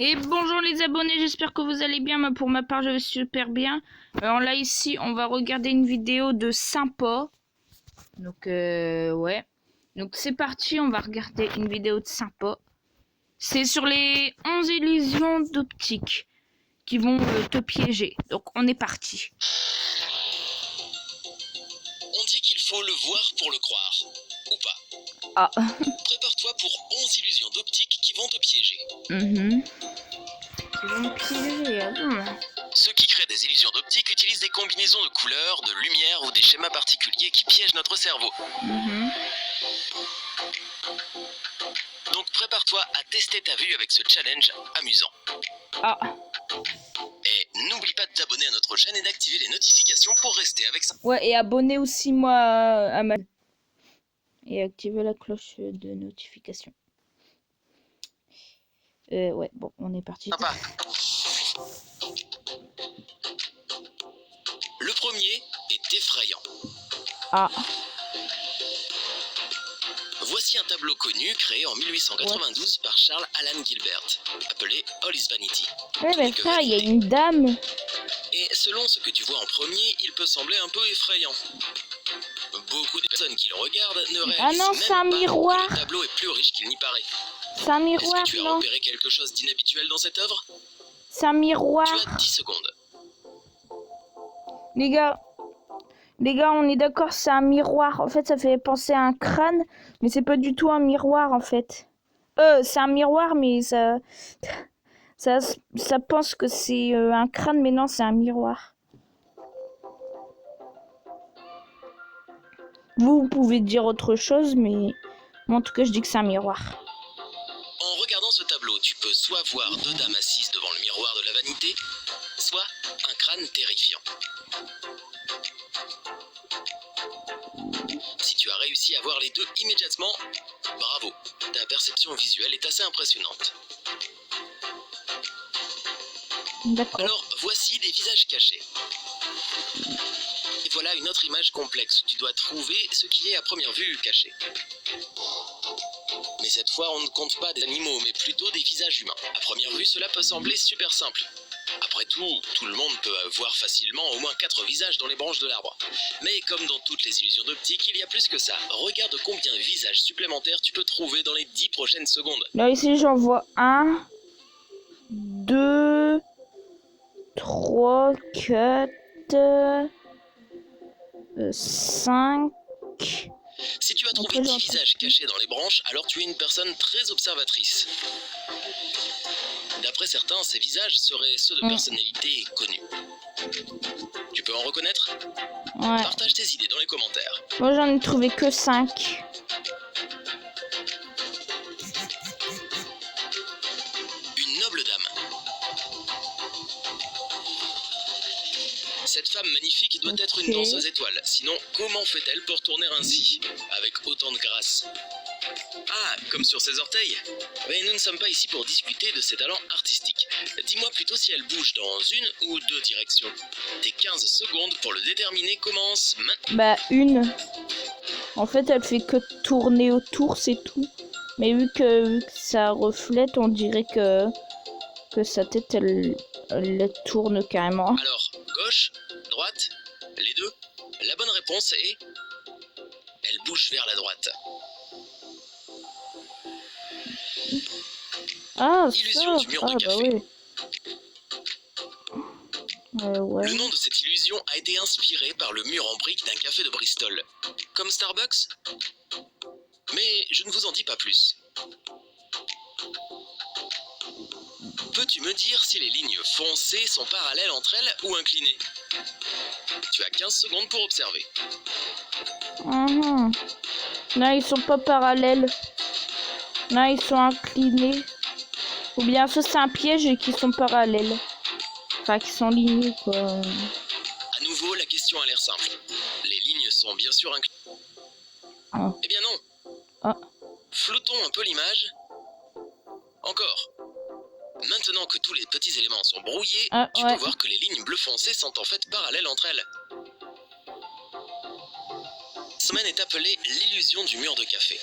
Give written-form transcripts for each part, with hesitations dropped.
Et bonjour les abonnés, j'espère que vous allez bien. Moi, pour ma part, je vais super bien. Alors là, ici, on va regarder une vidéo de Sympa. Donc, ouais. Donc, c'est parti, on va regarder une vidéo de Sympa. C'est sur les 11 illusions d'optique qui vont te piéger. Donc, on est parti. On dit qu'il faut le voir pour le croire. Ou pas. Ah. Prépare-toi pour 11 illusions d'optique qui vont te piéger. Qui vont me piéger, ah bon. Ceux qui créent des illusions d'optique utilisent des combinaisons de couleurs, de lumière ou des schémas particuliers qui piègent notre cerveau. Donc prépare-toi à tester ta vue avec ce challenge amusant. Ah. Et n'oublie pas de t'abonner à notre chaîne et d'activer les notifications pour rester avec ça. Ouais, et abonnez aussi moi à ma... Et activez la cloche de notification. Ouais, bon, on est parti. Sympa. Le premier est effrayant. Ah. Voici un tableau connu créé en 1892 par Charles Alan Gilbert, appelé All is Vanity. Ouais, mais frère, il y a une dame. Et selon ce que tu vois en premier, il peut sembler un peu effrayant. Beaucoup de personnes qui le regardent ne réalisent non, même c'est un pas miroir. que le tableau est plus riche qu'il n'y paraît. C'est un miroir, Est-ce que tu as non? repéré quelque chose d'inhabituel dans cette œuvre? C'est un miroir. Tu as 10 secondes. Les gars, on est d'accord, c'est un miroir. En fait, ça fait penser à un crâne, mais c'est pas du tout un miroir, en fait. C'est un miroir, mais ça pense que c'est un crâne, mais non, c'est un miroir. Vous pouvez dire autre chose, mais moi, en tout cas, je dis que c'est un miroir. En regardant ce tableau, tu peux soit voir deux dames assises devant le miroir de la vanité, soit un crâne terrifiant. Si tu as réussi à voir les deux immédiatement, bravo, ta perception visuelle est assez impressionnante. D'accord. Alors, voici des visages cachés. Et voilà une autre image complexe où tu dois trouver ce qui est à première vue caché. Mais cette fois, on ne compte pas des animaux, mais plutôt des visages humains. À première vue, cela peut sembler super simple. Après tout le monde peut voir facilement au moins 4 visages dans les branches de l'arbre. Mais comme dans toutes les illusions d'optique, il y a plus que ça. Regarde combien de visages supplémentaires tu peux trouver dans les 10 prochaines secondes. Là, ici, j'en vois 1, 2, 3, 4, 5... Si tu as trouvé 10 visages cachés dans les branches, alors tu es une personne très observatrice. D'après certains, ces visages seraient ceux de personnalités connues. Tu peux en reconnaître? Ouais. Partage tes idées dans les commentaires. Moi, j'en ai trouvé que 5. Une noble dame. Cette femme magnifique doit être une danseuse étoile. Sinon, comment fait-elle pour tourner ainsi, avec autant de grâce? Ah, comme sur ses orteils. Mais nous ne sommes pas ici pour discuter de ses talents artistiques. Dis-moi plutôt si elle bouge dans une ou deux directions. Tes 15 secondes pour le déterminer commencent maintenant. Bah, une. En fait, elle fait que tourner autour, c'est tout. Mais vu que ça reflète, on dirait que sa tête, elle tourne carrément. Alors, gauche, droite, les deux. La bonne réponse est... Elle bouge vers la droite. Ah, Illusion ça. du mur de café. Bah oui. Ouais. Le nom de cette illusion a été inspiré par le mur en briques d'un café de Bristol. Comme Starbucks? Mais je ne vous en dis pas plus. Peux-tu me dire si les lignes foncées sont parallèles entre elles ou inclinées? Tu as 15 secondes pour observer. Là, ils sont pas parallèles. Là, ils sont inclinés. Ou bien ça, c'est un piège et qu'ils sont parallèles. Enfin, qu'ils sont lignés, quoi. À nouveau, la question a l'air simple. Les lignes sont bien sûr inclinées. Eh bien non. Floutons un peu l'image. Encore. Maintenant que tous les petits éléments sont brouillés, tu peux voir que les lignes bleu foncé sont en fait parallèles entre elles. Ce phénomène est appelé l'illusion du mur de café.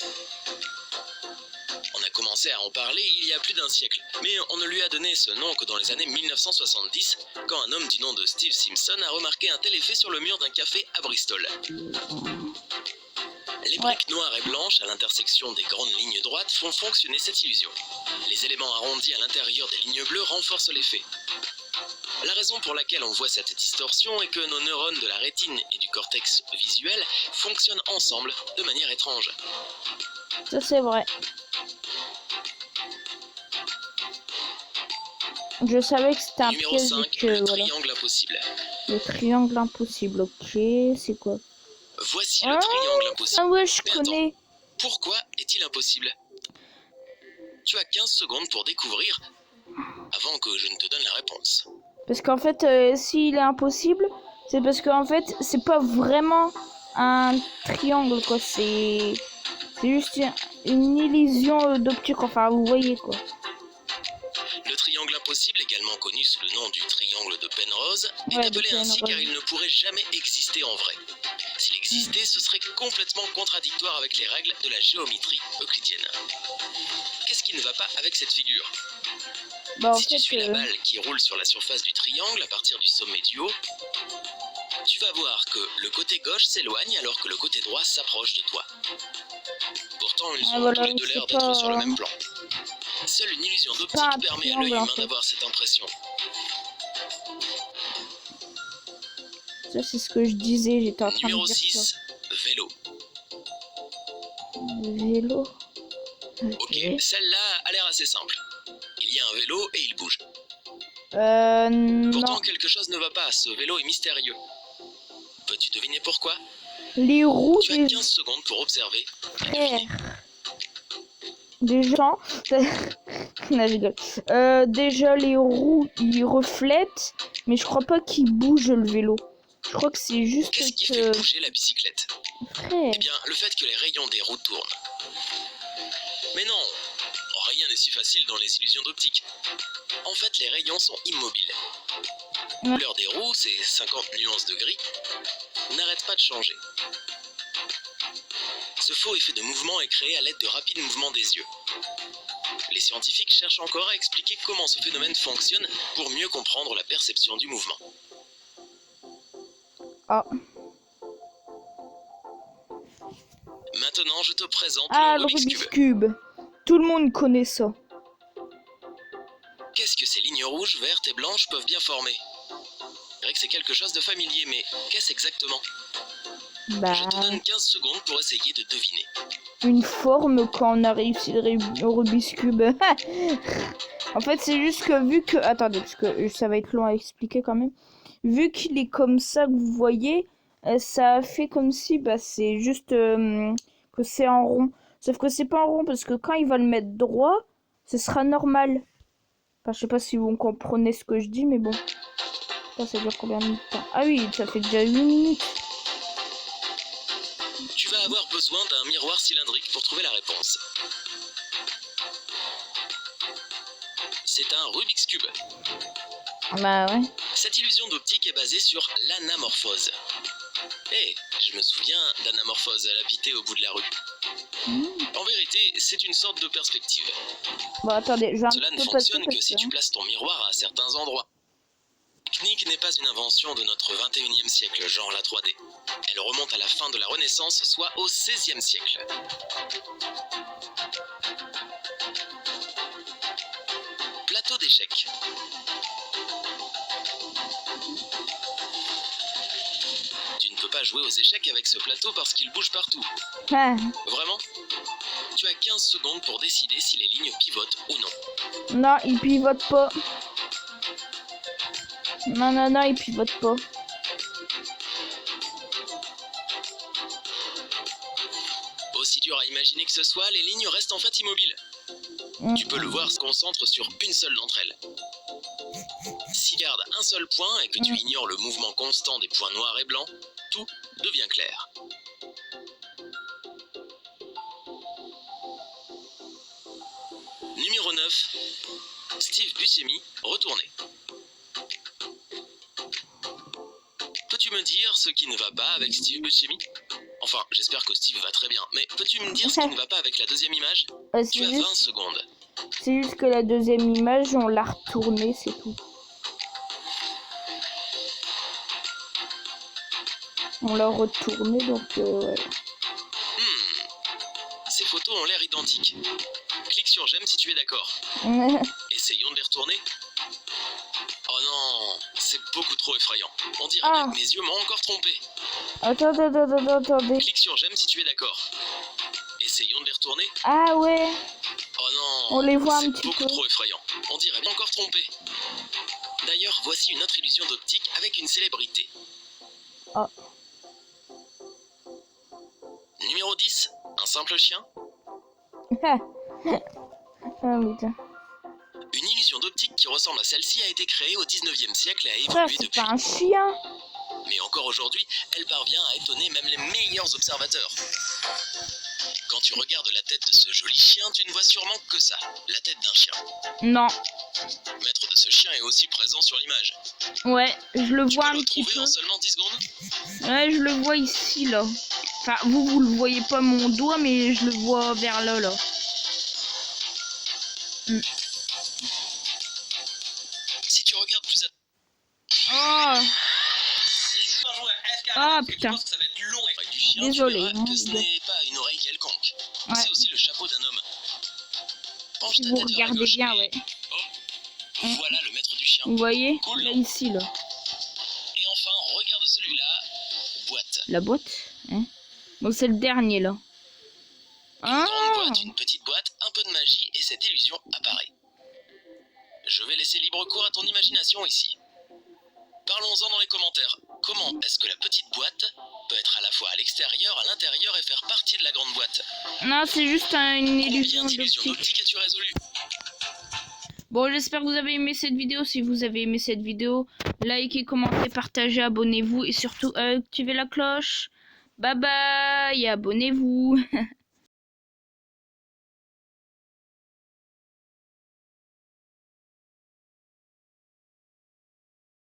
On a commencé à en parler il y a plus d'un siècle, mais on ne lui a donné ce nom que dans les années 1970, quand un homme du nom de Steve Simpson a remarqué un tel effet sur le mur d'un café à Bristol. Les briques noires et blanches à l'intersection des grandes lignes droites font fonctionner cette illusion. Les éléments arrondis à l'intérieur des lignes bleues renforcent l'effet. La raison pour laquelle on voit cette distorsion est que nos neurones de la rétine et du cortex visuel fonctionnent ensemble de manière étrange. Ça c'est vrai. Je savais que c'était un Numéro piège 5, que, le voilà. triangle impossible. Le triangle impossible, ok, c'est quoi? Voici le triangle impossible. Ah ouais, je Mais connais. attends, pourquoi est-il impossible? Tu as 15 secondes pour découvrir avant que je ne te donne la réponse. Parce qu'en fait, s'il est impossible, c'est parce qu'en fait, c'est pas vraiment un triangle, quoi. C'est juste une illusion d'optique, enfin, vous voyez, quoi. Le triangle impossible, également connu sous le nom du triangle de Penrose, est Ouais, appelé ainsi Penrose. car il ne pourrait jamais exister en vrai. S'il existait, ce serait complètement contradictoire avec les règles de la géométrie euclidienne. Qu'est-ce qui ne va pas avec cette figure? Bah, en Si tu fait, suis la balle qui roule sur la surface du triangle à partir du sommet du haut, tu vas voir que le côté gauche s'éloigne alors que le côté droit s'approche de toi. Pourtant, ils ont voilà, tous les deux l'air c'est d'être pas- sur le même plan. Seule une illusion pas d'optique un permet à triangle, l'œil en humain fait. d'avoir cette impression. ça, c'est ce que je disais, j'étais en train Numéro de dire 6, vélo. ça. Vélo. Ok, celle-là a l'air assez simple. Il y a un vélo et il bouge. Pourtant, Non. quelque chose ne va pas, ce vélo est mystérieux. Peux-tu deviner pourquoi? Les roues Tu as des 15 secondes pour observer. frères. Déjà, non, je rigole. Déjà les roues ils reflètent, mais je crois pas qu'ils bougent le vélo. Je crois que c'est juste Qu'est-ce qui que fait bouger la bicyclette? frère. Eh bien, le fait que les rayons des roues tournent. Mais non, rien n'est si facile dans les illusions d'optique. En fait, les rayons sont immobiles. La couleur des roues, ces 50 nuances de gris, n'arrête pas de changer. Ce faux effet de mouvement est créé à l'aide de rapides mouvements des yeux. Les scientifiques cherchent encore à expliquer comment ce phénomène fonctionne pour mieux comprendre la perception du mouvement. Ah, Maintenant, je te présente le le Rubik's Rubik's Cube. Cube. Tout le monde connaît ça. Qu'est-ce que ces lignes rouges, vertes et blanches peuvent bien former? Je dirais que c'est quelque chose de familier, mais qu'est-ce exactement? Bah, Je te donne 15 secondes pour essayer de deviner. une forme quand on a réussi le Rubik's Cube. En fait, c'est juste que vu que... Attendez, parce que ça va être long à expliquer quand même. Vu qu'il est comme ça que vous voyez, ça fait comme si bah, c'est juste que c'est en rond. Sauf que c'est pas en rond parce que quand il va le mettre droit, ce sera normal. Enfin, je sais pas si vous comprenez ce que je dis, mais bon. Ça dure combien de temps? Ah oui, ça fait déjà 8 minutes. Tu vas avoir besoin d'un miroir cylindrique pour trouver la réponse. C'est un Rubik's Cube. Bah ouais. Cette illusion d'optique est basée sur l'anamorphose. Eh, je me souviens d'anamorphose, elle habitait au bout de la rue. En vérité, c'est une sorte de perspective. Bon, attendez, je vais un Cela petit ne peu fonctionne passer que si tu places ton miroir à certains endroits. La technique n'est pas une invention de notre 21e siècle, genre la 3D. Elle remonte à la fin de la Renaissance, soit au 16e siècle. Plateau d'échecs. Tu ne peux pas jouer aux échecs avec ce plateau parce qu'il bouge partout. Ah, Vraiment? Tu as 15 secondes pour décider si les lignes pivotent ou non. non, il pivote pas. Non, il pivote pas. Aussi dur à imaginer que ce soit, les lignes restent en fait immobiles. Tu peux le voir se concentre sur une seule d'entre elles. Si tu gardes un seul point et que tu ignores le mouvement constant des points noirs et blancs, tout devient clair. Numéro 9. Steve Buscemi, retourné. Peux-tu me dire ce qui ne va pas avec Steve Buscemi? En Enfin, j'espère que Steve va très bien. Mais peux-tu me dire ce qui ne va pas avec la deuxième image? Tu as 20 secondes. C'est juste que la deuxième image, on l'a retournée, c'est tout. On l'a retournée, donc ouais. Ces photos ont l'air identiques. Clique sur j'aime si tu es d'accord. Essayons de les retourner. Oh non, c'est beaucoup trop effrayant. On dirait bien que mes yeux m'ont encore trompé. Attendez. Clique sur j'aime si tu es d'accord. Essayons de les retourner. Ah ouais. Oh non, on les voit un petit beaucoup peu. trop effrayant. On dirait bien encore trompé. D'ailleurs, voici une autre illusion d'optique avec une célébrité. Oh. Numéro 10, un simple chien. Ah putain. Une illusion d'optique qui ressemble à celle-ci a été créée au 19e siècle et a Ça, évolué c'est depuis. pas un chien. Mais encore aujourd'hui, elle parvient à étonner même les meilleurs observateurs. Quand tu regardes la tête de ce joli chien, tu ne vois sûrement que ça, la tête d'un chien. Non. Maître de ce chien est aussi présent sur l'image. Ouais, je le vois un Tu peux le petit trouver peu. en seulement 10 secondes. Ouais, je le vois ici, là. Enfin, vous le voyez pas mon doigt, mais je le vois vers là, là. Si tu regardes plus à... Oh putain. Que ça va être long avec du chien, Désolé. tu verras que ce n'est pas une oreille quelconque. Ouais. C'est aussi le chapeau d'un homme. Penche Si ta vous tête vers la regardez gauche bien, et- ouais. Oh, voilà le maître du chien. Vous voyez? Cool, Là, non? ici, là. Et enfin, regarde celui-là. Boîte. La boîte, hein? Donc c'est le dernier, là. Une grande boîte, une petite boîte, un peu de magie et cette illusion apparaît. Je vais laisser libre cours à ton imagination ici. Parlons-en dans les commentaires. Comment est-ce que la petite boîte peut être à la fois à l'extérieur, à l'intérieur et faire partie de la grande boîte? Non, c'est juste une illusion Combien d'illusions d'optique. d'optique as-tu résolu? Bon, j'espère que vous avez aimé cette vidéo. Si vous avez aimé cette vidéo, likez, commentez, partagez, abonnez-vous et surtout activez la cloche. Bye bye, abonnez-vous.